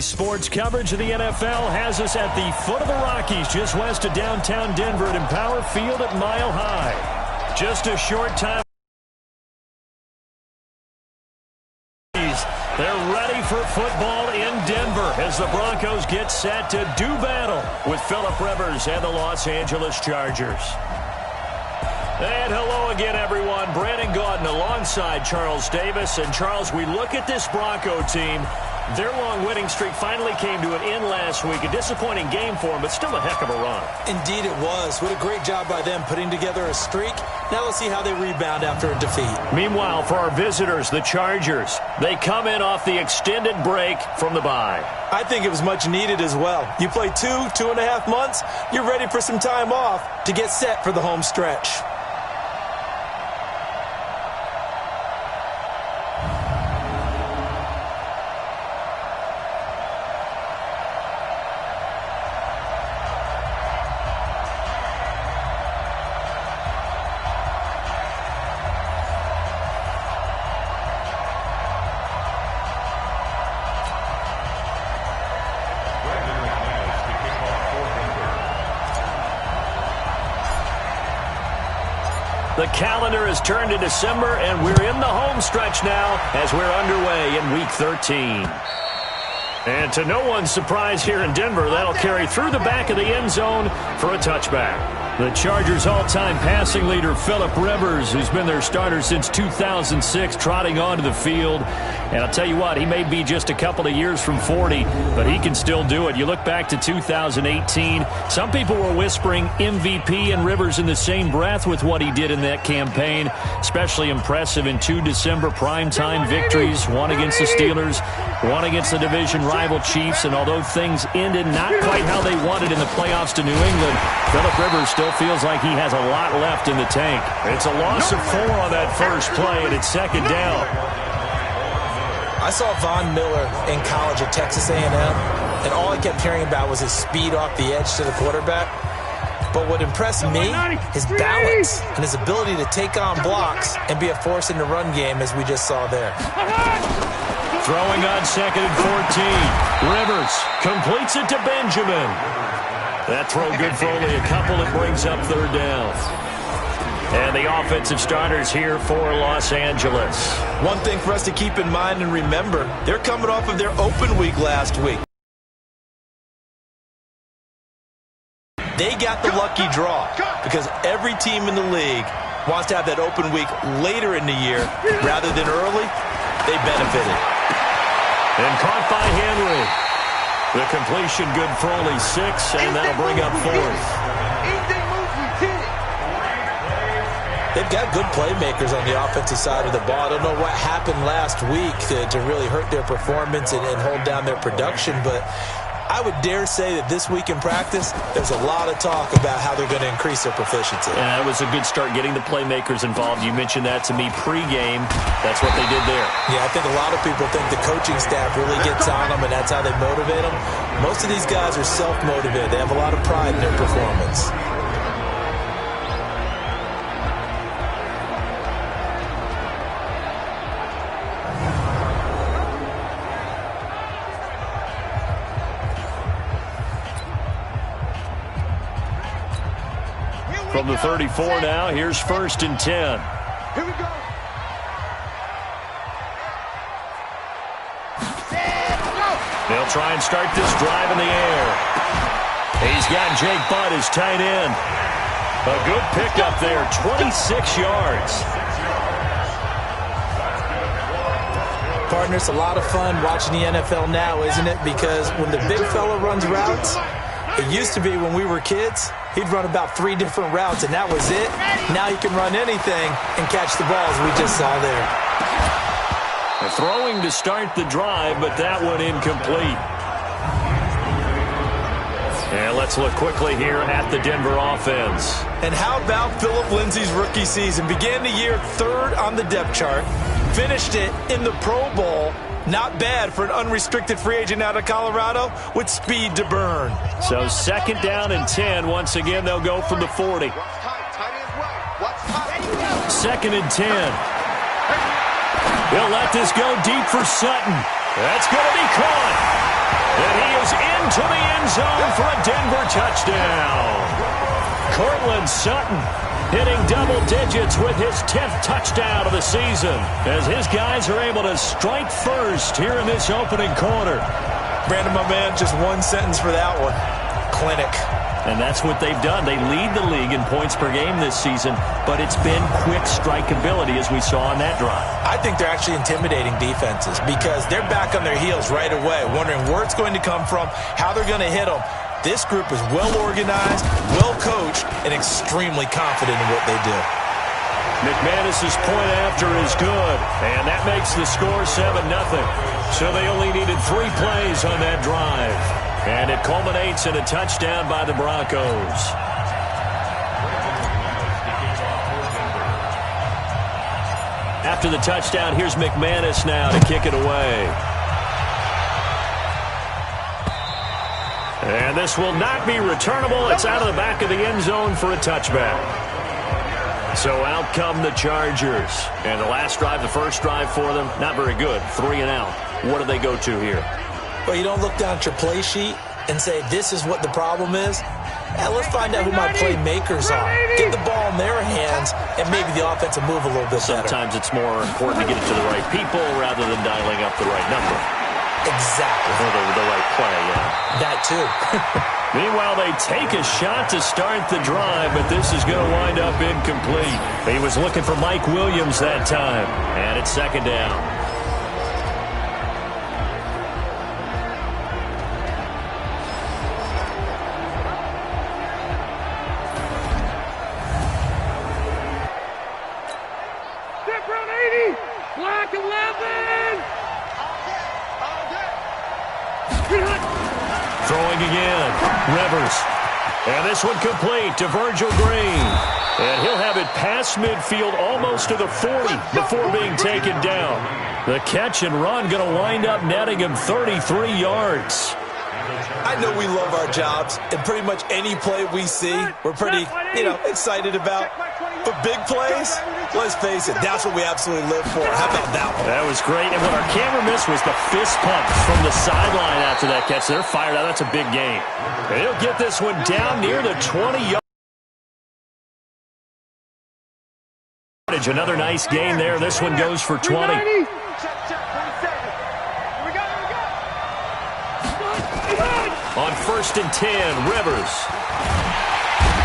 Daily sports coverage of the NFL has us at the foot of the Rockies, just west of downtown Denver at Empower Field at Mile High. Just a short time. They're ready for football in Denver as the Broncos get set to do battle with Phillip Rivers and the Los Angeles Chargers. And hello again, everyone. Brandon Gaudin alongside Charles Davis. And, Charles, we look at this Bronco team. Their long winning streak finally came to an end last week. A disappointing game for them, but still a heck of a run. Indeed it was. What a great job by them putting together a streak. Now let's see how they rebound after a defeat. Meanwhile, for our visitors, the Chargers, they come in off the extended break from the bye. I think it was much needed as well. You play 2.5 months, you're ready for some time off to get set for the home stretch. The calendar has turned to December, and we're in the home stretch now as we're underway in Week 13. And to no one's surprise here in Denver, that'll carry through the back of the end zone for a touchback. The Chargers' all-time passing leader, Phillip Rivers, who's been their starter since 2006, trotting onto the field. And I'll tell you what, he may be just a couple of years from 40, but he can still do it. You look back to 2018, some people were whispering MVP and Rivers in the same breath with what he did in that campaign. Especially impressive in 2 December primetime victories, one against the Steelers, one against the division rival Chiefs. And although things ended not quite how they wanted in the playoffs to New England, Phillip Rivers still feels like he has a lot left in the tank. It's a loss of 4 on that first play, and it's second down. I saw Von Miller in college at Texas A&M, and all I kept hearing about was his speed off the edge to the quarterback. But what impressed me, his balance and his ability to take on blocks and be a force in the run game, as we just saw there. Throwing on 2nd and 14. Rivers completes it to Benjamin. That throw good for only a couple. It brings up 3rd down. And the offensive starters here for Los Angeles. One thing for us to keep in mind and remember, they're coming off of their open week last week. They got the lucky draw because every team in the league wants to have that open week later in the year rather than early. They benefited. And caught by Henry. The completion good for only 6, and that'll bring up 4th. They've got good playmakers on the offensive side of the ball. I don't know what happened last week to really hurt their performance and hold down their production, but I would dare say that this week in practice, there's a lot of talk about how they're going to increase their proficiency. And that was a good start getting the playmakers involved. You mentioned that to me pregame. That's what they did there. Yeah, I think a lot of people think the coaching staff really gets on them, and that's how they motivate them. Most of these guys are self-motivated. They have a lot of pride in their performance. From the 34 now, here's 1st and 10. Here we go. They'll try and start this drive in the air. He's got Jake Butt as tight end. A good pickup there, 26 yards. Partner, it's a lot of fun watching the NFL now, isn't it? Because when the big fella runs routes, it used to be when we were kids, he'd run about 3 different routes, and that was it. Now he can run anything and catch the balls we just saw there. Throwing to start the drive, but that one incomplete. And let's look quickly here at the Denver offense. And how about Phillip Lindsay's rookie season? Began the year 3rd on the depth chart, finished it in the Pro Bowl. Not bad for an unrestricted free agent out of Colorado with speed to burn. So 2nd down and 10. Once again, they'll go from the 40. 2nd and 10. He'll let this go deep for Sutton. That's going to be caught. And he is into the end zone for a Denver touchdown. Cortland Sutton hitting double digits with his 10th touchdown of the season as his guys are able to strike first here in this opening quarter. Brandon, my man, just one sentence for that one. Clinic. And that's what they've done. They lead the league in points per game this season, but it's been quick strikeability as we saw on that drive. I think they're actually intimidating defenses because they're back on their heels right away, wondering where it's going to come from, how they're going to hit them. This group is well organized, well coached, and extremely confident in what they do. McManus's point after is good, and that makes the score 7-0. So they only needed 3 plays on that drive. And it culminates in a touchdown by the Broncos. After the touchdown, here's McManus now to kick it away. And this will not be returnable. It's out of the back of the end zone for a touchback. So out come the Chargers. And the last drive, the first drive for them, not very good. 3 and out. What do they go to here? Well, you don't look down at your play sheet and say, this is what the problem is. Let's find out who my playmakers are. Get the ball in their hands, and maybe the offense will move a little bit better. Sometimes it's more important to get it to the right people rather than dialing up the right number. Exactly. Or the right play, yeah. That too. Meanwhile, they take a shot to start the drive, but this is going to wind up incomplete. He was looking for Mike Williams that time, and it's second down. Throwing again, Rivers. And this one complete to Virgil Green. And he'll have it past midfield almost to the 40 before being taken down. The catch and run going to wind up netting him 33 yards. I know we love our jobs, and pretty much any play we see, we're pretty, excited about. But big plays, let's face it, that's what we absolutely live for. How about that one? That was great. And what our camera missed was the fist pump from the sideline after that catch. They're fired out. That's a big game. And he'll get this one down near the 20-yard. Another nice gain there. This one goes for 20. On 1st and 10, Rivers.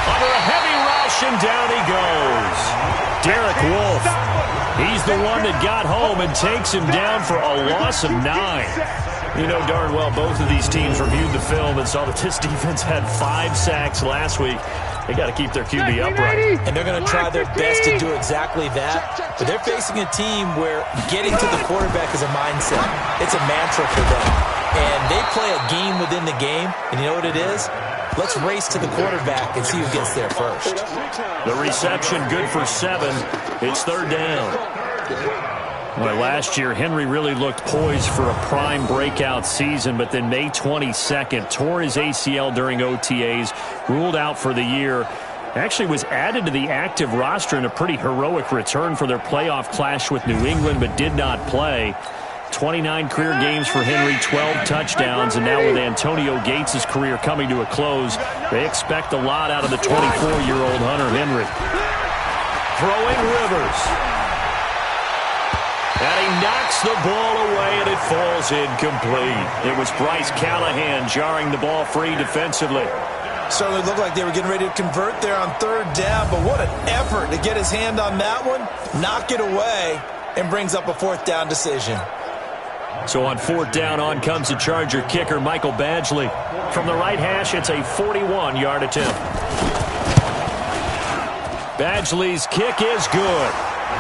Under a heavy rush, and down he goes. Derek Wolfe. He's the one that got home and takes him down for a loss of 9. You know darn well both of these teams reviewed the film and saw that this defense had 5 sacks last week. They got to keep their QB upright. And they're going to try their best to do exactly that. But they're facing a team where getting to the quarterback is a mindset. It's a mantra for them. And they play a game within the game. And you know what it is? Let's race to the quarterback and see who gets there first. The reception good for 7. It's 3rd down. Well, last year, Henry really looked poised for a prime breakout season, but then May 22nd, tore his ACL during OTAs, ruled out for the year. Actually was added to the active roster in a pretty heroic return for their playoff clash with New England, but did not play. 29 career games for Henry, 12 touchdowns, and now with Antonio Gates' career coming to a close, they expect a lot out of the 24-year-old Hunter Henry. Throwing Rivers. And he knocks the ball away, and it falls incomplete. It was Bryce Callahan jarring the ball free defensively. Certainly looked like they were getting ready to convert there on 3rd down, but what an effort to get his hand on that one, knock it away, and brings up a 4th down decision. So on 4th down, on comes the Charger kicker, Michael Badgley. From the right hash, it's a 41-yard attempt. Badgley's kick is good.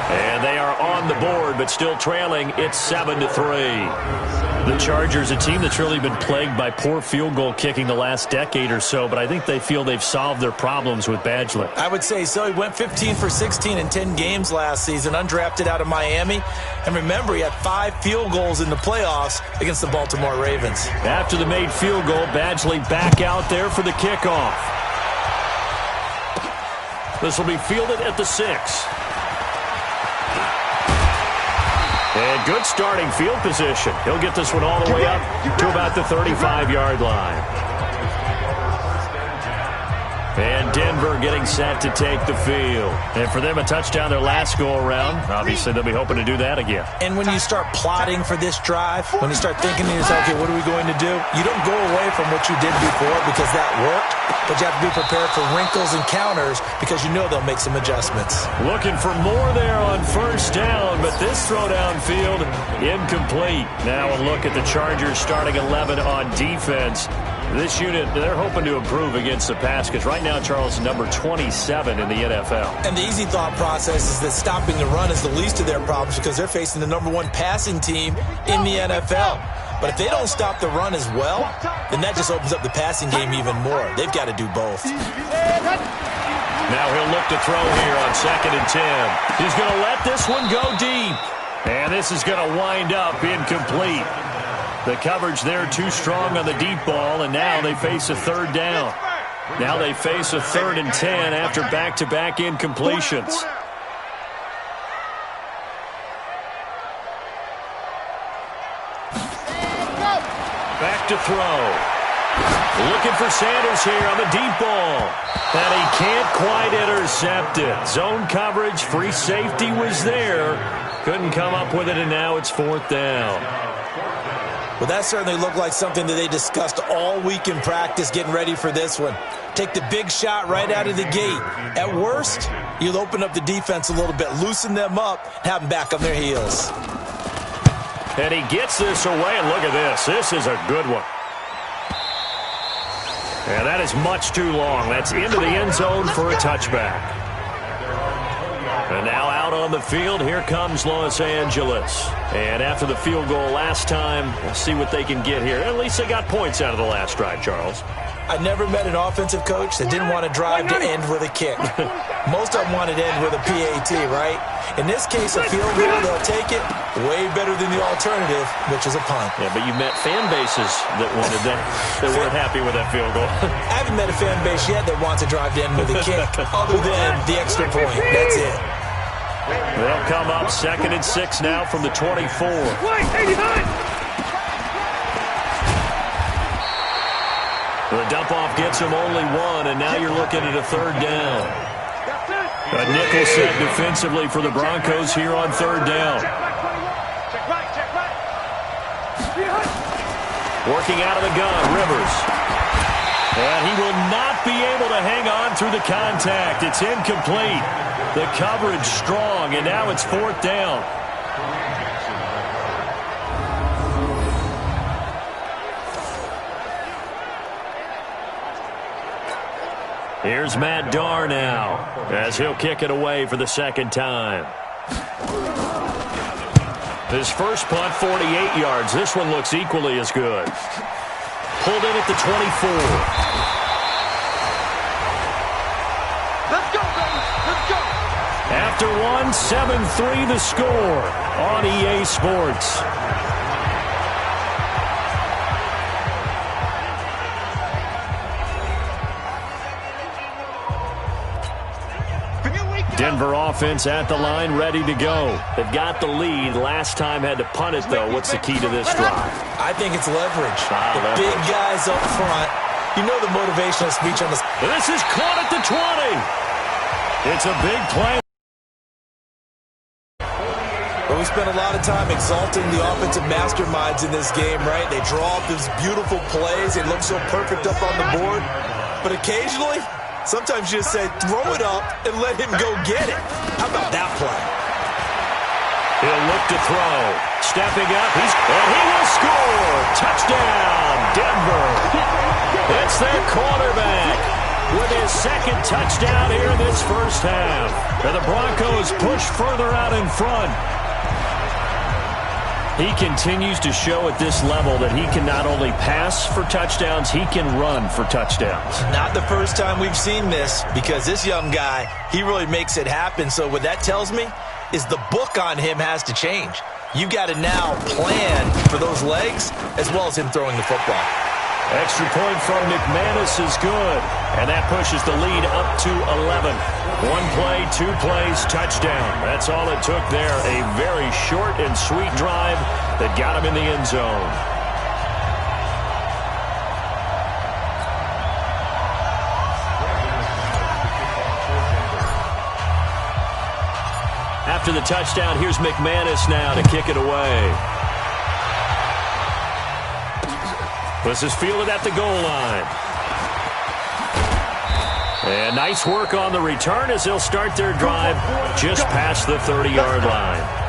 And they are on the board, but still trailing. It's 7-3. The Chargers, a team that's really been plagued by poor field goal kicking the last decade or so, but I think they feel they've solved their problems with Badgley. I would say so. He went 15 for 16 in 10 games last season, undrafted out of Miami. And remember, he had 5 field goals in the playoffs against the Baltimore Ravens. After the made field goal, Badgley back out there for the kickoff. This will be fielded at the 6. And good starting field position. He'll get this one all the way up to about the 35-yard line. And Denver getting set to take the field. And for them, a touchdown their last go-around. Obviously, they'll be hoping to do that again. And when you start plotting for this drive, when you start thinking to yourself, okay, what are we going to do? You don't go away from what you did before because that worked, but you have to be prepared for wrinkles and counters because you know they'll make some adjustments. Looking for more there on first down, but this throw downfield incomplete. Now a look at the Chargers starting 11 on defense. This unit, they're hoping to improve against the pass because right now, Charles, number 27 in the NFL. And the easy thought process is that stopping the run is the least of their problems because they're facing the number 1 passing team in the NFL. But if they don't stop the run as well, then that just opens up the passing game even more. They've got to do both. Now he'll look to throw here on 2nd and 10. He's going to let this one go deep. And this is going to wind up incomplete. The coverage there too strong on the deep ball, and now they face a 3rd down. Now they face a 3rd and 10 after back-to-back incompletions. Back to throw. Looking for Sanders here on the deep ball. And he can't quite intercept it. Zone coverage, free safety was there. Couldn't come up with it, and now it's 4th down. Well, that certainly looked like something that they discussed all week in practice getting ready for this one. Take the big shot right out of the gate. At worst, you'll open up the defense a little bit, loosen them up, have them back on their heels. And he gets this away, and look at this. This is a good one. And that is much too long. That's into the end zone for a touchback. And now out on the field, here comes Los Angeles. And after the field goal last time, we'll see what they can get here. At least they got points out of the last drive, Charles. I never met an offensive coach that didn't want to drive to end with a kick. Most of them wanted to end with a PAT, right? In this case, a field goal, they'll take it. Way better than the alternative, which is a punt. Yeah, but you met fan bases that wanted that, that weren't happy with that field goal. I haven't met a fan base yet that wants to drive to end with a kick, other than the extra point. That's it. They'll come up 2nd and 6 now from the 24. The dump-off gets him only 1, and now you're looking at a 3rd down. A nickel set defensively for the Broncos here on 3rd down. Working out of the gun, Rivers. And he will not be able to hang on through the contact. It's incomplete. The coverage strong, and now it's 4th down. Here's Matt Darr now, as he'll kick it away for the 2nd time. His first punt, 48 yards. This one looks equally as good. Pulled in at the 24. Let's go, baby. Let's go. After one, 7-3 the score on EA Sports. Denver offense at the line, ready to go. They've got the lead. Last time had to punt it, though. What's the key to this drive? I think it's leverage. The big guys up front. You know the motivational speech on this. This is caught at the 20. It's a big play. But we spent a lot of time exalting the offensive masterminds in this game, right? They draw up these beautiful plays. They look so perfect up on the board. But occasionally, sometimes you just say, throw it up and let him go get it. How about that play? He'll look to throw. Stepping up, and he will score. Touchdown, Denver. It's their quarterback with his 2nd touchdown here in this first half. And the Broncos push further out in front. He continues to show at this level that he can not only pass for touchdowns, he can run for touchdowns. Not the first time we've seen this, because this young guy, he really makes it happen. So what that tells me is the book on him has to change. You've got to now plan for those legs as well as him throwing the football. Extra point from McManus is good, and that pushes the lead up to 11. One play, 2 plays, touchdown. That's all it took there. A very short and sweet drive that got him in the end zone. After the touchdown, here's McManus now to kick it away. This is fielded at the goal line. And nice work on the return as they'll start their drive just past the 30-yard line.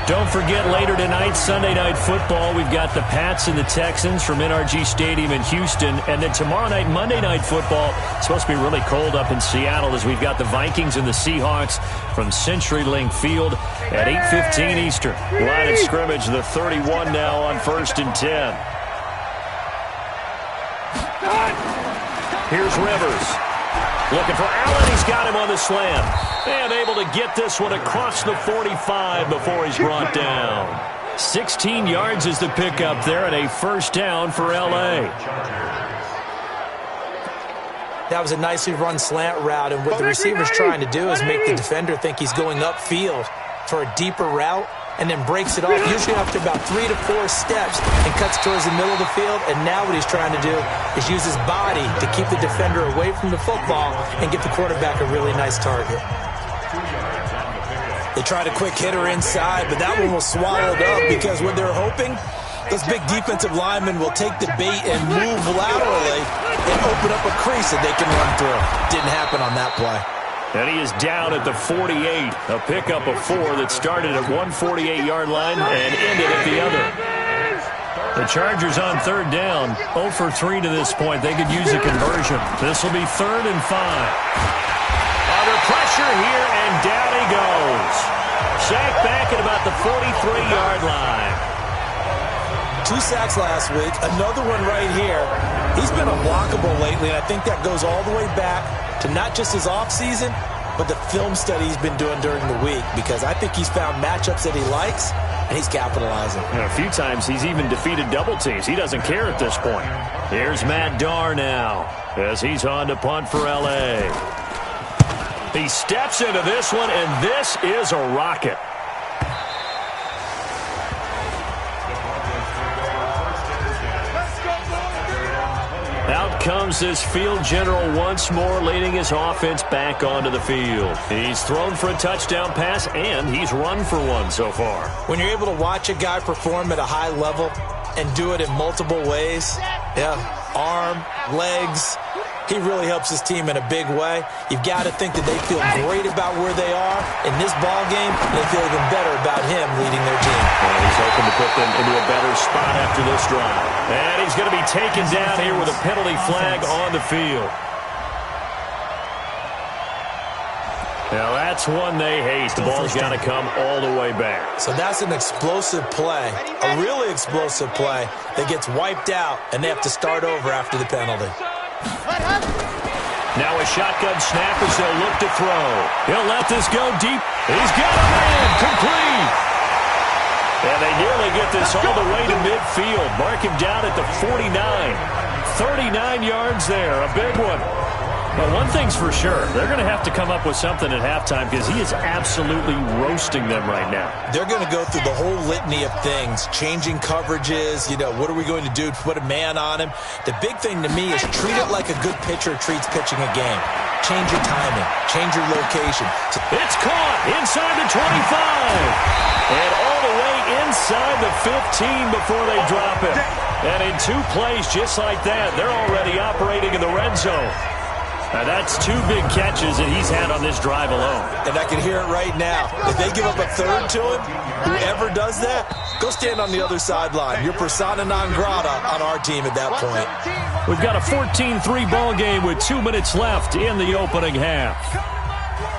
Don't forget, later tonight, Sunday Night Football, we've got the Pats and the Texans from NRG Stadium in Houston. And then tomorrow night, Monday Night Football, it's supposed to be really cold up in Seattle as we've got the Vikings and the Seahawks from CenturyLink Field at 8:15 Eastern. Line of scrimmage, the 31 now on 1st and 10. Here's Rivers. Looking for Allen. He's got him on the slam. And able to get this one across the 45 before he's brought down. 16 yards is the pickup there, and a first down for L.A. That was a nicely run slant route, and what the receiver's trying to do is make the defender think he's going upfield for a deeper route, and then breaks it off, usually after about 3 to 4 steps, and cuts towards the middle of the field. And now what he's trying to do is use his body to keep the defender away from the football and give the quarterback a really nice target. They tried a quick hitter inside, but that one was swallowed up because what they're hoping, those big defensive linemen will take the bait and move laterally and open up a crease that they can run through. Didn't happen on that play. And he is down at the 48. A pickup of 4 that started at one 48-yard line and ended at the other. The Chargers on 3rd down, 0 for 3 to this point. They could use a conversion. This will be 3rd and 5. Under pressure here, and down he goes. Sacked back at about the 43-yard line. 2 sacks last week, another one right here. He's been unblockable lately, and I think that goes all the way back to not just his offseason, but the film study he's been doing during the week, because I think he's found matchups that he likes, and he's capitalizing. And a few times he's even defeated double teams. He doesn't care at this point. Here's Matt Darr now as he's on to punt for L.A. He steps into this one, and this is a rocket. Out comes this field general once more, leading his offense back onto the field. He's thrown for a touchdown pass, and he's run for one so far. When you're able to watch a guy perform at a high level and do it in multiple ways, arm, legs, he really helps his team in a big way. You've got to think that they feel great about where they are in this ball game, and they feel even better about him leading their team. And he's hoping to put them into a better spot after this drive. And he's going to be taken down here with a penalty flag on the field. Now that's one they hate. The ball's got to come all the way back. So that's an explosive play, a really explosive play that gets wiped out, and they have to start over after the penalty. Now a shotgun snap as they'll look to throw. He'll let this go deep. He's got a man complete. And they nearly get this all the way to midfield. Mark him down at the 49. 39 yards there, a big one. But one thing's for sure, they're going to have to come up with something at halftime because he is absolutely roasting them right now. They're going to go through the whole litany of things, changing coverages, what are we going to do to put a man on him? The big thing to me is treat it like a good pitcher treats pitching a game. Change your timing, change your location. It's caught inside the 25. And all the way inside the 15 before they drop it. And in 2 plays just like that, they're already operating in the red zone. Now that's 2 big catches that he's had on this drive alone. And I can hear it right now. If they give up a third to him, whoever does that, go stand on the other sideline. You're persona non grata on our team at that point. We've got a 14-3 ball game with 2 minutes left in the opening half.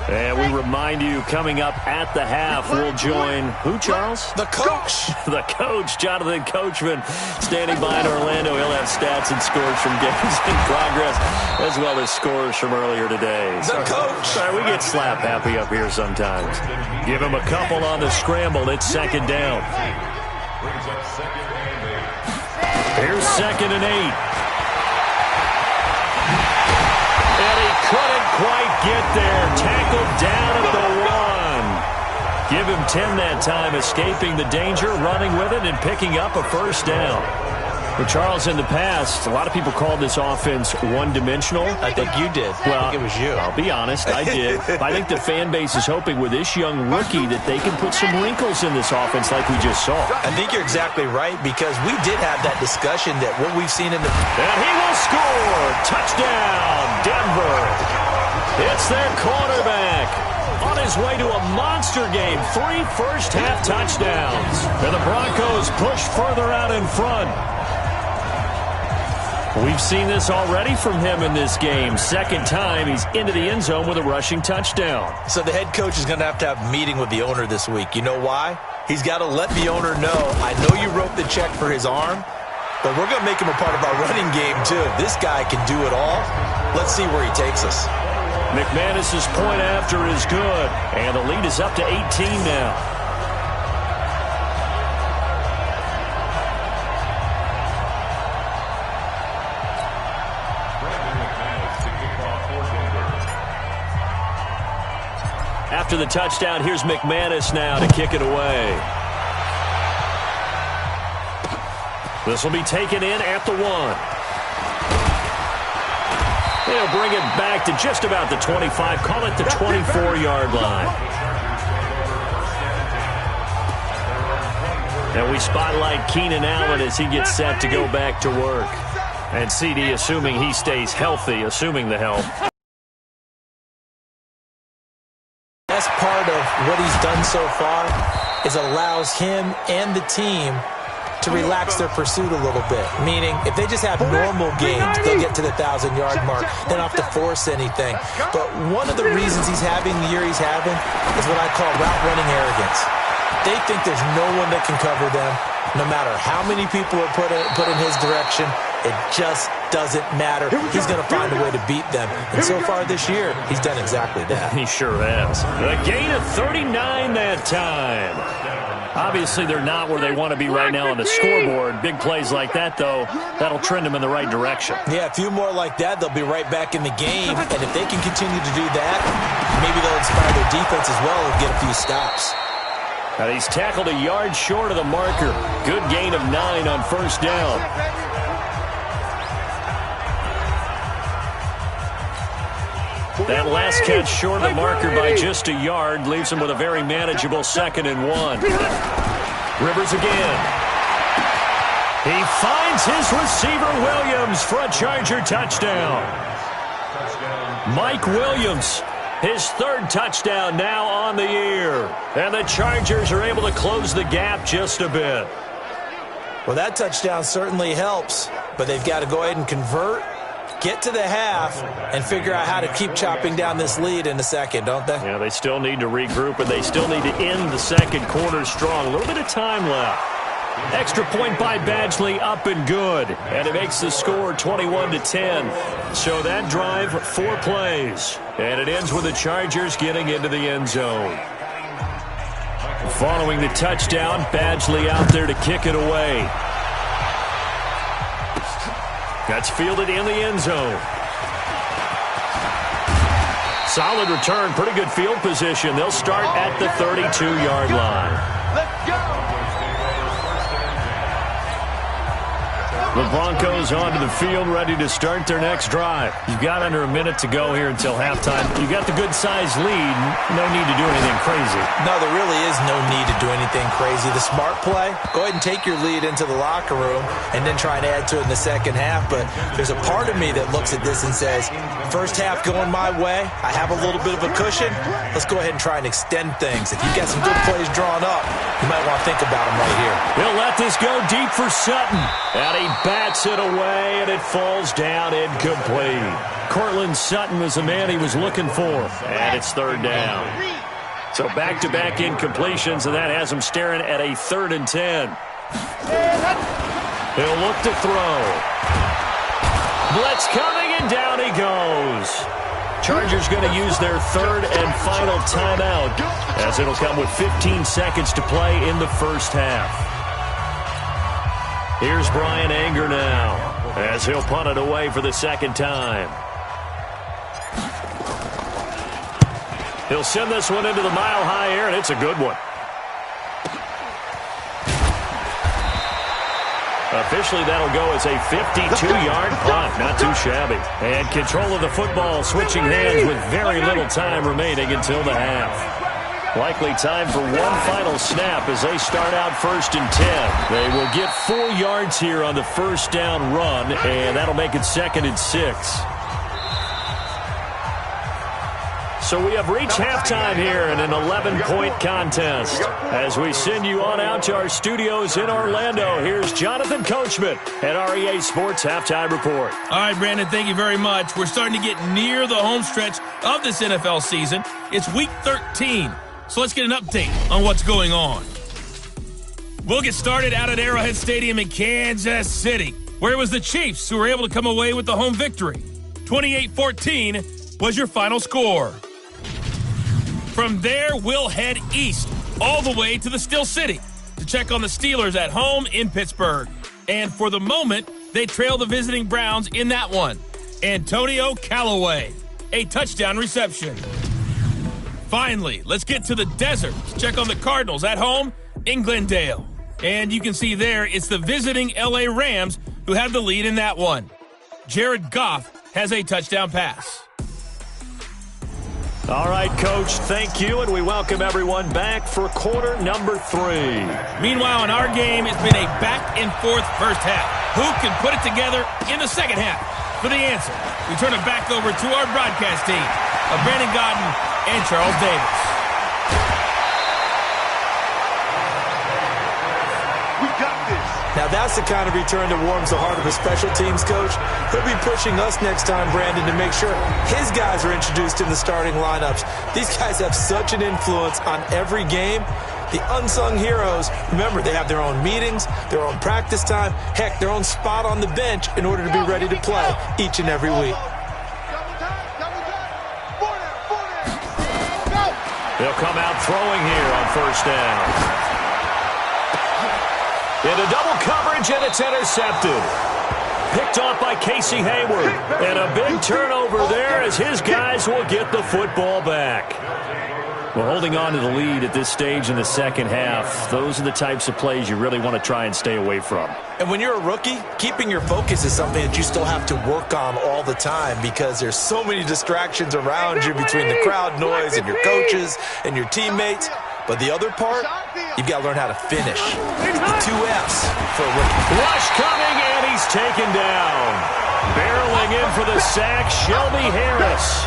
And we remind you, coming up at the half, we'll join who, Charles? The coach. The coach, Jonathan Coachman, standing by in Orlando. He'll have stats and scores from games in progress, as well as scores from earlier today. The coach. Sorry, we get slap happy up here sometimes. Give him a couple on the scramble. It's 2nd down. Brings up 2nd and 8. Here's 2nd and 8. And he couldn't quite get there. Tackled down at the 1. Give him 10 that time, escaping the danger, running with it, and picking up a first down. Well, Charles, in the past, a lot of people called this offense one-dimensional. I think you did. Well, I think it was you. I'll be honest, I did. But I think the fan base is hoping with this young rookie that they can put some wrinkles in this offense like we just saw. I think you're exactly right, because we did have that discussion that what we've seen in the... And he will score! Touchdown, Denver! It's their quarterback. On his way to a monster game. 3 first-half touchdowns. And the Broncos push further out in front. We've seen this already from him in this game. Second time he's into the end zone with a rushing touchdown. So the head coach is going to have a meeting with the owner this week. You know why? He's got to let the owner know, I know you wrote the check for his arm, but we're going to make him a part of our running game too. If this guy can do it all, let's see where he takes us. McManus's point after is good, and the lead is up to 18 now. After the touchdown, here's McManus now to kick it away. This will be taken in at the 1. They'll bring it back to just about the 25. Call it the 24-yard line. And we spotlight Keenan Allen as he gets set to go back to work. And CD assuming he stays healthy, assuming the health. Best part of what he's done so far is allows him and the team to relax their pursuit a little bit. Meaning, if they just have normal games, they'll get to the 1,000-yard mark. They don't have to force anything. But one of the reasons he's having the year he's having is what I call route running arrogance. They think there's no one that can cover them. No matter how many people are put in his direction, it just doesn't matter. He's going to find a way to beat them. And so far this year, he's done exactly that. He sure has. A gain of 39 that time. Obviously, they're not where they want to be right now on the scoreboard. Big plays like that, though, that'll trend them in the right direction. Yeah, a few more like that, they'll be right back in the game. And if they can continue to do that, maybe they'll inspire their defense as well and get a few stops. And he's tackled a yard short of the marker. Good gain of 9 on first down. That last catch short of the marker by just a yard leaves him with a very manageable 2nd and 1. Rivers again. He finds his receiver Williams for a Charger touchdown. Mike Williams, his 3rd touchdown now on the year. And the Chargers are able to close the gap just a bit. Well, that touchdown certainly helps, but they've got to go ahead and convert, get to the half, and figure out how to keep chopping down this lead in the second, don't they? Yeah, they still need to regroup, and they still need to end the second quarter strong. A little bit of time left. Extra point by Badgley, up and good. And it makes the score 21-10. So that drive, 4 plays. And it ends with the Chargers getting into the end zone. Following the touchdown, Badgley out there to kick it away. That's fielded in the end zone. Solid return, pretty good field position. They'll start at the 32-yard line. Let's go! The Broncos onto the field, ready to start their next drive. You've got under a minute to go here until halftime. You've got the good-sized lead. No need to do anything crazy. No, there really is no need to do anything crazy. The smart play, go ahead and take your lead into the locker room and then try and add to it in the second half. But there's a part of me that looks at this and says, first half going my way, I have a little bit of a cushion. Let's go ahead and try and extend things. If you've got some good plays drawn up, you might want to think about them right here. He'll let this go deep for Sutton. And he bats it away, and it falls down incomplete. Cortland Sutton was the man he was looking for. And it's 3rd down. So back-to-back incompletions, and that has him staring at a 3rd and 10. He'll look to throw. Blitz coming, and down he goes. Chargers going to use their 3rd and final timeout, as it'll come with 15 seconds to play in the first half. Here's Brian Anger now as he'll punt it away for the second time. He'll send this one into the mile-high air, and it's a good one. Officially, that'll go as a 52-yard punt. Not too shabby. And control of the football switching hands with very little time remaining until the half. Likely time for one final snap as they start out 1st and 10. They will get 4 yards here on the first down run, and that'll make it 2nd and 6. So we have reached halftime here in an 11-point contest. As we send you on out to our studios in Orlando, here's Jonathan Coachman at REA Sports Halftime Report. All right, Brandon, thank you very much. We're starting to get near the home stretch of this NFL season. It's Week 13, so let's get an update on what's going on. We'll get started out at Arrowhead Stadium in Kansas City, where it was the Chiefs who were able to come away with the home victory. 28-14 was your final score. From there, we'll head east all the way to the Steel City to check on the Steelers at home in Pittsburgh. And for the moment, they trail the visiting Browns in that one. Antonio Callaway, a touchdown reception. Finally, let's get to the desert to check on the Cardinals at home in Glendale. And you can see there, it's the visiting LA Rams who have the lead in that one. Jared Goff has a touchdown pass. All right, Coach, thank you, and we welcome everyone back for quarter number 3. Meanwhile, in our game, it's been a back-and-forth first half. Who can put it together in the second half? For the answer, we turn it back over to our broadcast team of Brandon Godden and Charles Davis. We got this. Now that's the kind of return that warms the heart of a special teams coach. He'll be pushing us next time, Brandon, to make sure his guys are introduced in the starting lineups. These guys have such an influence on every game. The unsung heroes, remember, they have their own meetings, their own practice time, heck, their own spot on the bench in order to be ready to play each and every week. They'll come out throwing here on first down. Into double coverage, and it's intercepted. Picked off by Casey Hayward. And a big turnover there as his guys will get the football back. Well, holding on to the lead at this stage in the second half, those are the types of plays you really want to try and stay away from. And when you're a rookie, keeping your focus is something that you still have to work on all the time because there's so many distractions around you between the crowd noise and your coaches and your teammates. But the other part, you've got to learn how to finish. The 2 F's for a rookie. Rush coming, and he's taken down. Barreling in for the sack, Shelby Harris.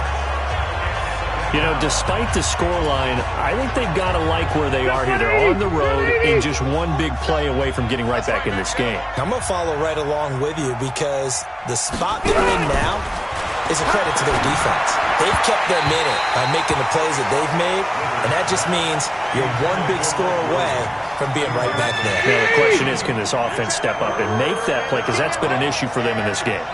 You know, despite the scoreline, I think they've got to like where they are here. They're on the road and just one big play away from getting right back in this game. I'm going to follow right along with you because the spot they're in now is a credit to their defense. They've kept them in it by making the plays that they've made, and that just means you're one big score away from being right back there. Now, the question is, can this offense step up and make that play? Because that's been an issue for them in this game.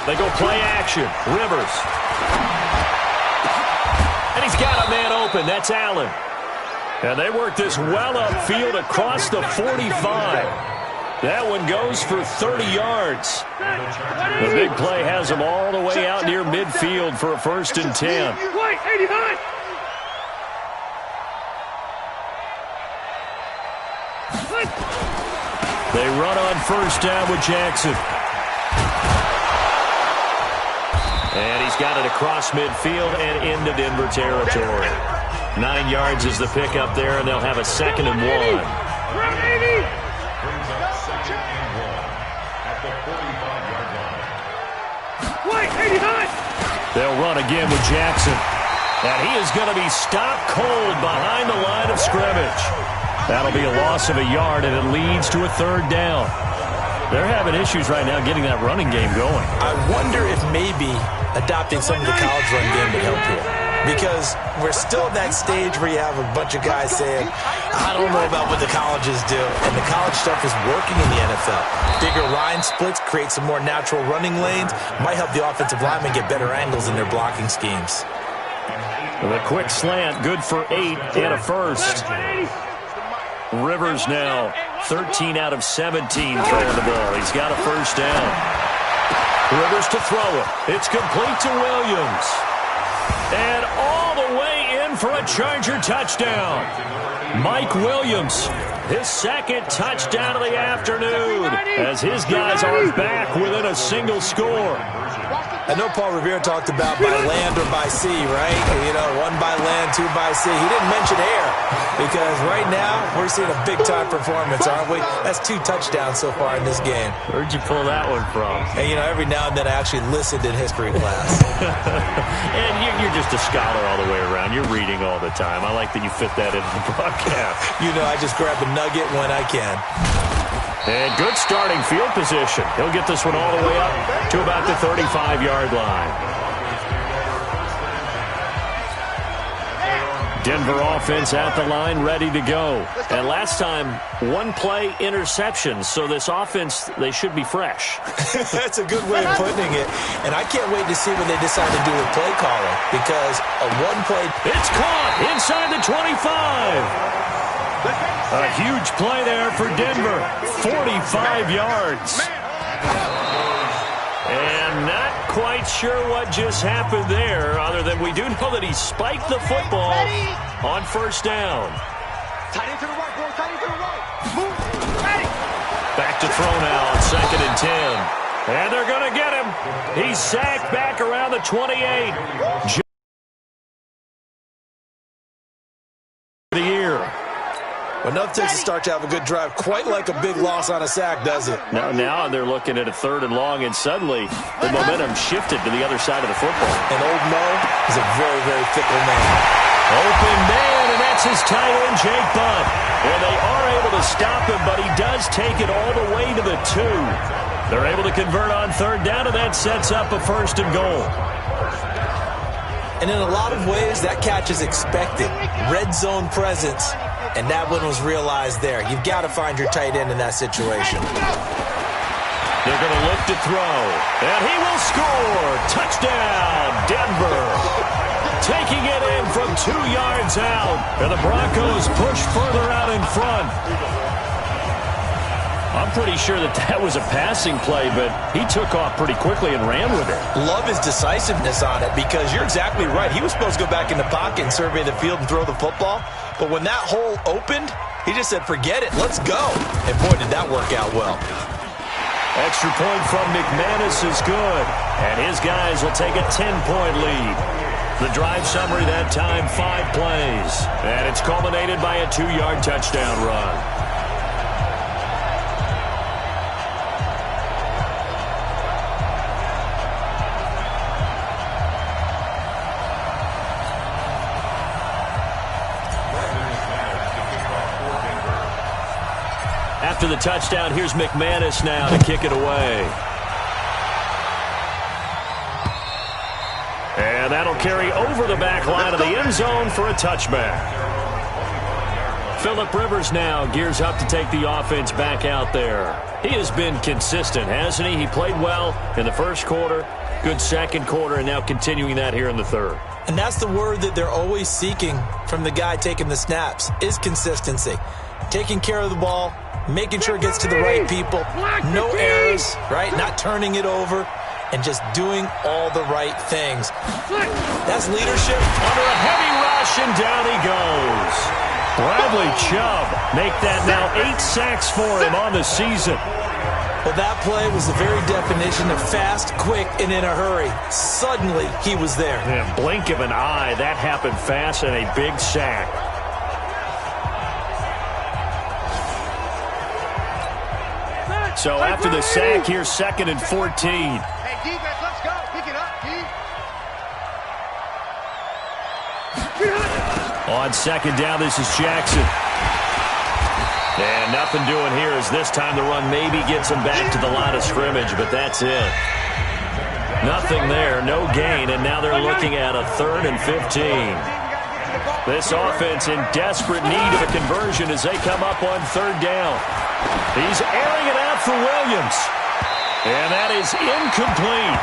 They go play action. Rivers. And he's got a man open. That's Allen. And they work this well upfield across the 45. That one goes for 30 yards. The big play has them all the way out near midfield for a 1st and 10. They run on first down with Jackson. And he's got it across midfield and into Denver territory. 9 yards is the pickup there, and they'll have a 2nd and 1. They'll run again with Jackson. And he is going to be stopped cold behind the line of scrimmage. That'll be a loss of a yard, and it leads to a 3rd down. They're having issues right now getting that running game going. I wonder if maybe adopting some of the college run game would help here. Because we're still at that stage where you have a bunch of guys saying, I don't know about what the colleges do. And the college stuff is working in the NFL. Bigger line splits, create some more natural running lanes, might help the offensive linemen get better angles in their blocking schemes. The quick slant, good for 8 and a 1st. Rivers now 13 out of 17 throwing the ball. He's got a first down. Rivers to throw it. It's complete to Williams. And all the way in for a Charger touchdown. Mike Williams, his second touchdown of the afternoon, as his guys are back within a single score. I know Paul Revere talked about by land or by sea, right? You know, one by land, two by sea. He didn't mention air because right now we're seeing a big-time performance, aren't we? That's 2 touchdowns so far in this game. Where'd you pull that one from? And, you know, every now and then I actually listened in history class. And you're just a scholar all the way around. You're reading all the time. I like that you fit that into the broadcast. You know, I just grab a nugget when I can. And good starting field position. He'll get this one all the way up to about the 35-yard line. Denver offense at the line, ready to go. And last time, 1-play interception. So this offense, they should be fresh. That's a good way of putting it. And I can't wait to see what they decide to do with play calling. Because a 1-play... It's caught inside the 25. A huge play there for Denver. 45 yards. And not quite sure what just happened there, other than we do know that he spiked the football on first down. Back to throw now on 2nd and 10. And they're going to get him. He's sacked back around the 28. The year. Well, enough takes to start to have a good drive, quite like a big loss on a sack, does it? Now they're looking at a 3rd and long, and suddenly the momentum shifted to the other side of the football. And old Mo is a very, very fickle man. Open man, and that's his tight end, Jake Butt. And they are able to stop him, but he does take it all the way to the 2. They're able to convert on 3rd down, and that sets up a 1st and goal. And in a lot of ways, that catch is expected. Red zone presence, and that one was realized there. You've got to find your tight end in that situation. They're going to look to throw, and he will score. Touchdown, Denver. Taking it in from 2 yards out, and the Broncos push further out in front. I'm pretty sure that was a passing play, but he took off pretty quickly and ran with it. Love his decisiveness on it because you're exactly right. He was supposed to go back in the pocket and survey the field and throw the football. But when that hole opened, he just said, forget it, let's go. And boy, did that work out well. Extra point from McManus is good. And his guys will take a 10-point lead. The drive summary that time, 5 plays. And it's culminated by a 2-yard touchdown run. After the touchdown, here's McManus now to kick it away. And that'll carry over the back line of the end zone for a touchback. Phillip Rivers now gears up to take the offense back out there. He has been consistent, hasn't he? He played well in the first quarter, good second quarter, and now continuing that here in the third. And that's the word that they're always seeking from the guy taking the snaps, is consistency. Taking care of the ball, making sure it gets to the right people, no errors, right? Not turning it over, and just doing all the right things. That's leadership. Under a heavy rush, and down he goes. Bradley Chubb make that now 8 sacks for him on the season. Well, that play was the very definition of fast, quick, and in a hurry. Suddenly, he was there. In a blink of an eye, that happened fast, and a big sack. So after the sack, here's 2nd and 14. Hey, defense, let's go. Pick it up, On 2nd down, this is Jackson. And nothing doing here as this time the run maybe gets him back to the line of scrimmage, but that's it. Nothing there, no gain, and now they're looking at a 3rd and 15. This offense in desperate need of a conversion as they come up on 3rd down. He's airing it out for Williams. And that is incomplete.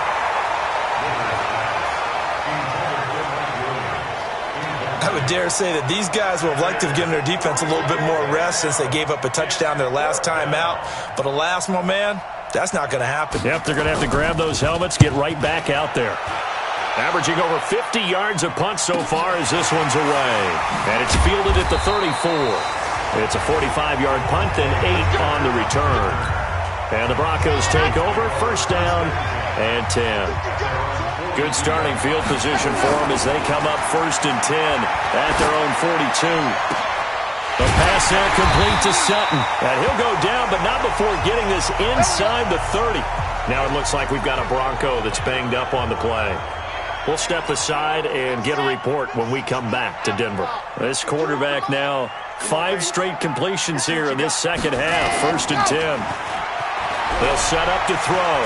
That would dare say that these guys would have liked to have given their defense a little bit more rest since they gave up a touchdown their last time out. But alas, my man, that's not going to happen. Yep, they're going to have to grab those helmets, get right back out there. Averaging over 50 yards a punt so far as this one's away. And it's fielded at the 34. It's a 45-yard punt and 8 on the return. And the Broncos take over, first down and 10. Good starting field position for them as they come up first and 10 at their own 42. The pass there complete to Sutton. And he'll go down, but not before getting this inside the 30. Now it looks like we've got a Bronco that's banged up on the play. We'll step aside and get a report when we come back to Denver. This quarterback now, 5 straight completions here in this second half. First and 10. They'll set up to throw.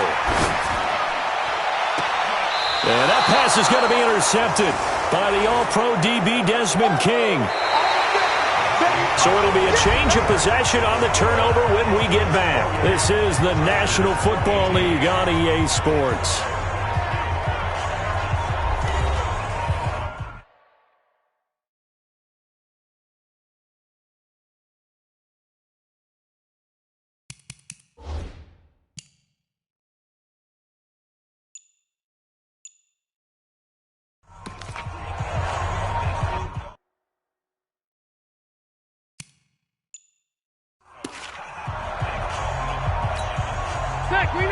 And that pass is going to be intercepted by the All-Pro DB Desmond King. So it'll be a change of possession on the turnover when we get back. This is the National Football League on EA Sports.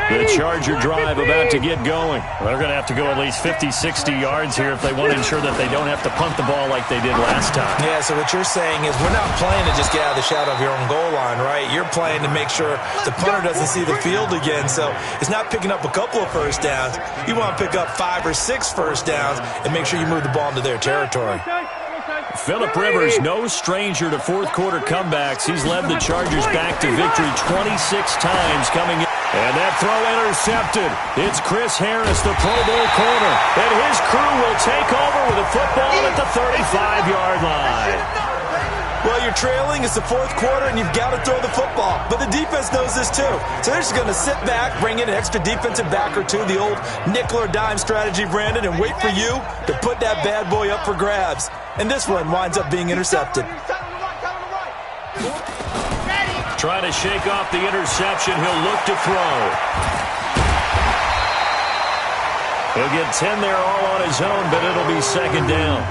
The Charger drive about to get going. They're going to have to go at least 50, 60 yards here if they want to ensure that they don't have to punt the ball like they did last time. Yeah, so what you're saying is we're not playing to just get out of the shadow of your own goal line, right? You're playing to make sure the punter doesn't see the field again. So it's not picking up a couple of first downs. You want to pick up 5 or 6 first downs and make sure you move the ball into their territory. Phillip Rivers, no stranger to fourth-quarter comebacks. He's led the Chargers back to victory 26 times coming in. And that throw intercepted. It's Chris Harris, the Pro Bowl corner. And his crew will take over with a football at the 35-yard line. Well, you're trailing. It's the fourth quarter, and you've got to throw the football. But the defense knows this, too. So they're just going to sit back, bring in an extra defensive back or two, the old nickel or dime strategy, Brandon, and wait for you to put that bad boy up for grabs. And this one winds up being intercepted. Trying to shake off the interception. He'll look to throw. He'll get 10 there all on his own, but it'll be second down.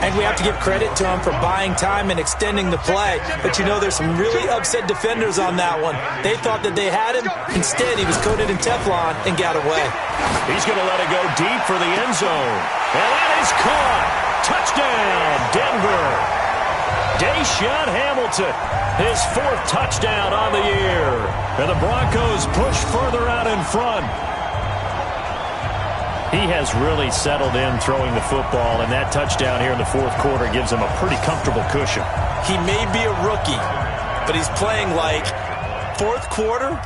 And we have to give credit to him for buying time and extending the play. But, you know, there's some really upset defenders on that one. They thought that they had him. Instead, he was coated in Teflon and got away. He's going to let it go deep for the end zone. And that is caught. Touchdown, Denver. Deshaun Hamilton, his 4th touchdown on the year. And the Broncos push further out in front. He has really settled in throwing the football, and that touchdown here in the fourth quarter gives him a pretty comfortable cushion. He may be a rookie, but he's playing like fourth quarter,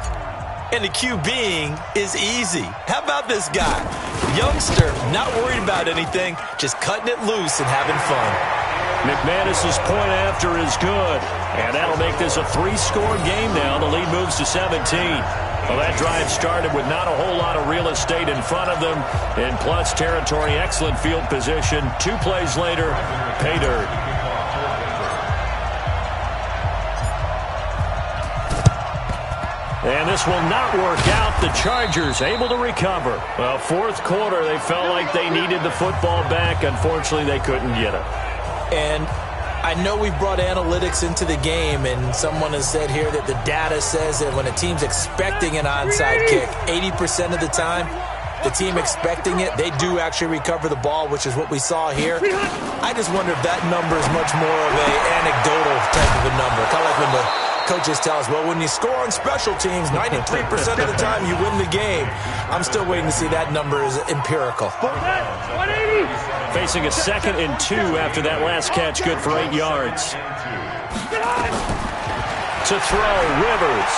and the QBing is easy. How about this guy? Youngster, not worried about anything, just cutting it loose and having fun. McManus's point after is good, and that'll make this a 3-score game now. The lead moves to 17. Well, that drive started with not a whole lot of real estate in front of them. In plus territory, excellent field position. 2 plays later, pay dirt. And this will not work out. The Chargers able to recover. Well, fourth quarter, they felt like they needed the football back. Unfortunately, they couldn't get it. And I know we brought analytics into the game, and someone has said here that the data says that when a team's expecting an onside kick, 80% of the time, the team expecting it, they do actually recover the ball, which is what we saw here. I just wonder if that number is much more of an anecdotal type of a number. Kind of like when the coaches tell us, well, when you score on special teams, 93% of the time you win the game. I'm still waiting to see that number is empirical. Facing a 2nd and 2 after that last catch, good for 8 yards. To throw, Rivers.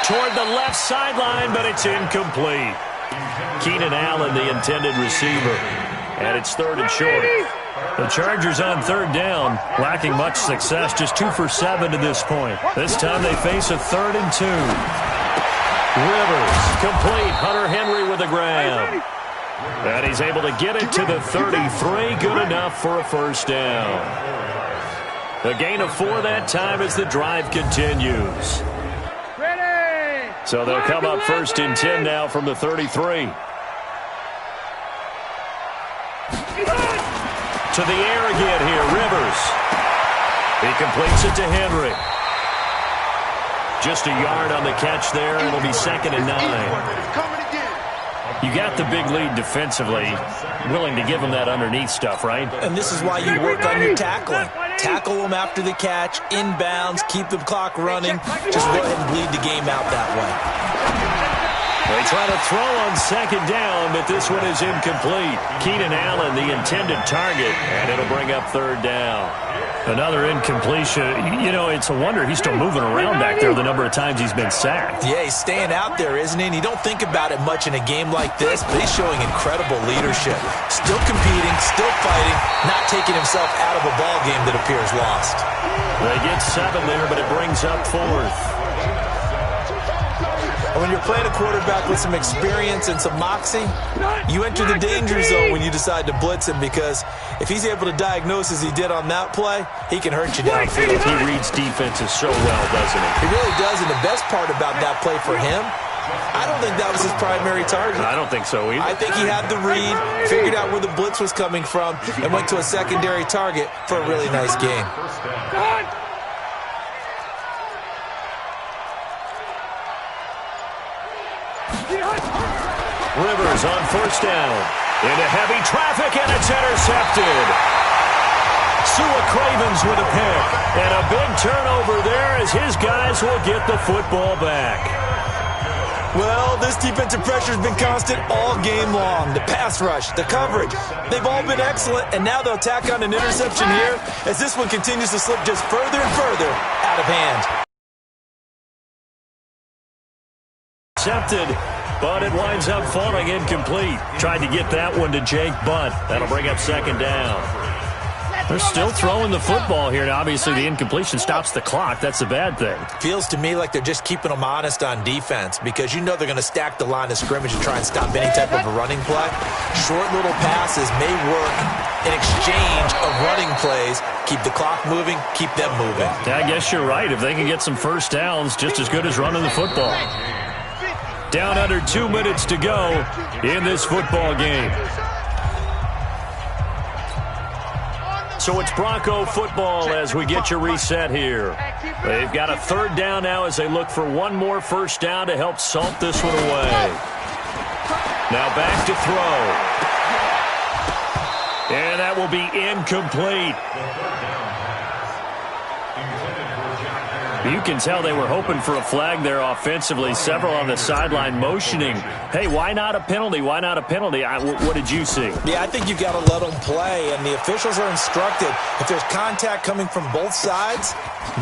Toward the left sideline, but it's incomplete. Keenan Allen, the intended receiver. And it's 3rd and short. The Chargers on 3rd down, lacking much success, just 2 for 7 to this point. This time they face a 3rd and 2. Rivers, complete. Hunter Henry with a grab. And he's able to get it to the 33. Good enough for a first down. A gain of 4 that time as the drive continues. So they'll come up first and 10 now from the 33. To the air again here, Rivers. He completes it to Henry. Just a yard on the catch there. It'll be 2nd and 9. You got the big lead defensively, willing to give them that underneath stuff, right? And this is why you work on your tackling. Tackle them after the catch, inbounds, keep the clock running. Just go ahead and bleed the game out that way. They try to throw on 2nd down, but this one is incomplete. Keenan Allen, the intended target, and it'll bring up 3rd down. Another incompletion. You know, it's a wonder he's still moving around back there the number of times he's been sacked. Yeah, he's staying out there, isn't he? And you don't think about it much in a game like this, but he's showing incredible leadership. Still competing, still fighting, not taking himself out of a ball game that appears lost. They get 7 there, but it brings up 4th. When you're playing a quarterback with some experience and some moxie, you enter the danger zone when you decide to blitz him, because if he's able to diagnose as he did on that play, he can hurt you downfield. He reads defenses so well, doesn't he? He really does, and the best part about that play for him, I don't think that was his primary target. I don't think so either. I think he had the read, figured out where the blitz was coming from, and went to a secondary target for a really nice game. Rivers on 1st down. Into heavy traffic, and it's intercepted. Sua Cravens with a pick. And a big turnover there as his guys will get the football back. Well, this defensive pressure has been constant all game long. The pass rush, the coverage, they've all been excellent, and now they'll tack on an interception here as this one continues to slip just further and further out of hand. Accepted, but it winds up falling incomplete. Tried to get that one to Jake Butt. That'll bring up 2nd down. They're still throwing the football here. Now, obviously, the incompletion stops the clock. That's a bad thing. Feels to me like they're just keeping them honest on defense, because you know they're going to stack the line of scrimmage and try and stop any type of a running play. Short little passes may work in exchange of running plays. Keep the clock moving, keep them moving. Yeah, I guess you're right. If they can get some first downs, just as good as running the football. Down under 2 minutes to go in this football game. So it's Bronco football as we get you reset here. They've got a 3rd down now as they look for one more first down to help salt this one away. Now back to throw. And that will be incomplete. You can tell they were hoping for a flag there offensively. Several on the sideline motioning. Hey, why not a penalty? Why not a penalty? What did you see? Yeah, I think you've got to let them play, and the officials are instructed. If there's contact coming from both sides,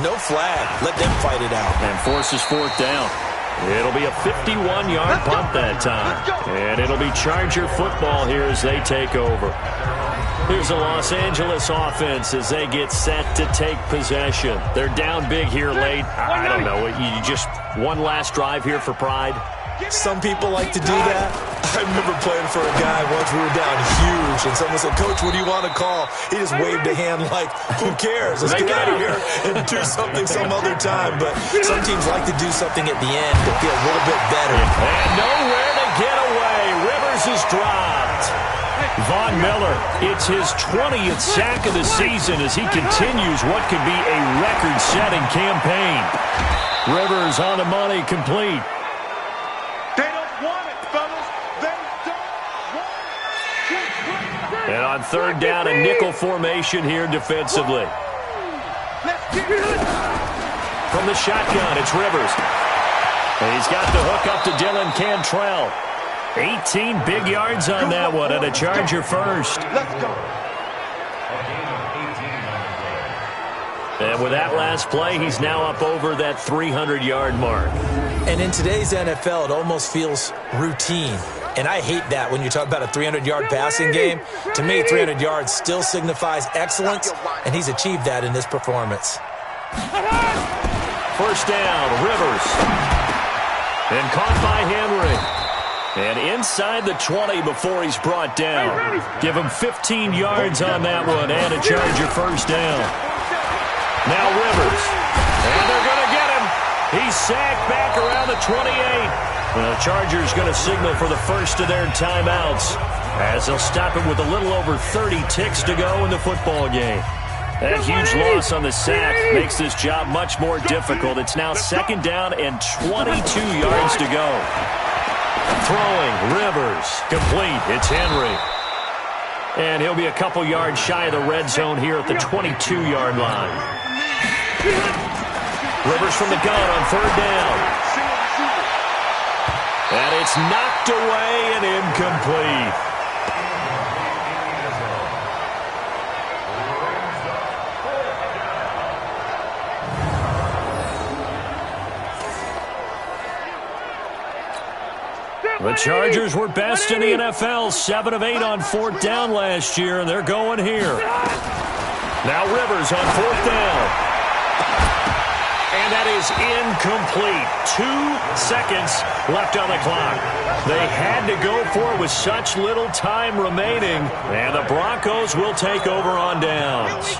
no flag. Let them fight it out. And forces 4th down. It'll be a 51-yard punt that time. And it'll be Charger football here as they take over. Here's the Los Angeles offense as they get set to take possession. They're down big here late. I don't know. You just one last drive here for pride? Some people like to do that. I remember playing for a guy once. We were down huge, and someone said, "Coach, what do you want to call?" He just waved a hand like, "Who cares? Let's get out of here and do something some other time." But some teams like to do something at the end to feel a little bit better. And nowhere to get away. Rivers is dropped. Von Miller, it's his 20th sack of the season as he continues what could be a record-setting campaign. Rivers on the money, complete. They don't want it, fellas. They don't want it. And on 3rd down, a nickel formation here defensively. From the shotgun, it's Rivers. And he's got the hook up to Dylan Cantrell. 18 big yards on that one, and a Charger first. Let's go. And with that last play, he's now up over that 300-yard mark. And in today's NFL, it almost feels routine. And I hate that when you talk about a 300-yard passing game. To me, 300 yards still signifies excellence, and he's achieved that in this performance. First down, Rivers. And caught by Henry. And inside the 20 before he's brought down. Give him 15 yards on that one and a Charger first down. Now Rivers. And they're going to get him. He's sacked back around the 28. The Chargers going to signal for the first of their timeouts as they'll stop it with a little over 30 ticks to go in the football game. That huge loss on the sack makes this job much more difficult. It's now second down and 22 yards to go. Throwing, Rivers, complete. It's Henry. And he'll be a couple yards shy of the red zone here at the 22-yard line. Rivers from the gun on third down. And it's knocked away and incomplete. The Chargers were best in the NFL, 7 of 8 on fourth down last year, and they're going here. Now Rivers on fourth down. And that is incomplete. 2 seconds left on the clock. They had to go for it with such little time remaining, and the Broncos will take over on downs.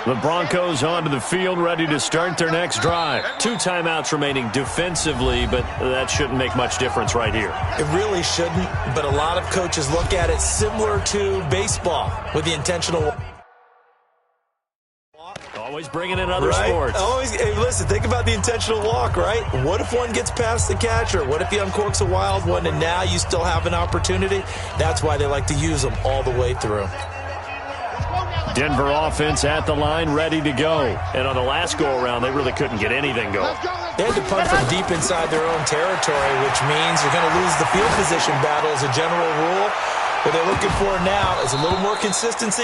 The Broncos onto the field, ready to start their next drive. 2 timeouts remaining defensively, but that shouldn't make much difference right here. It really shouldn't, but a lot of coaches look at it similar to baseball with the intentional. Always bringing in other sports. Hey, listen, think about the intentional walk, right? What if one gets past the catcher? What if he uncorks a wild one and now you still have an opportunity? That's why they like to use them all the way through. Denver offense at the line, ready to go. And on the last go-around, they really couldn't get anything going. They had to punt from deep inside their own territory, which means you're going to lose the field position battle as a general rule. What they're looking for now is a little more consistency,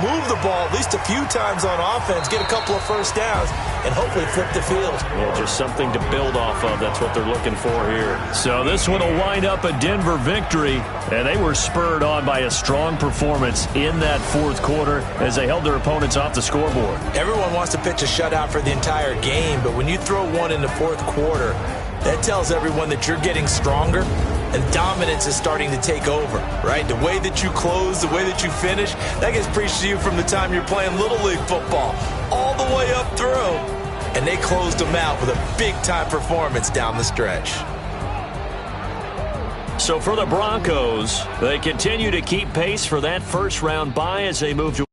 move the ball at least a few times on offense, get a couple of first downs, and hopefully flip the field. Yeah, just something to build off of. That's what they're looking for here. So this one will wind up a Denver victory, and they were spurred on by a strong performance in that fourth quarter as they held their opponents off the scoreboard. Everyone wants to pitch a shutout for the entire game, but when you throw one in the fourth quarter, that tells everyone that you're getting stronger and dominance is starting to take over, right? The way that you close, the way that you finish, that gets preached to you from the time you're playing Little League football all the way up through. And they closed them out with a big-time performance down the stretch. So for the Broncos, they continue to keep pace for that first-round bye as they move to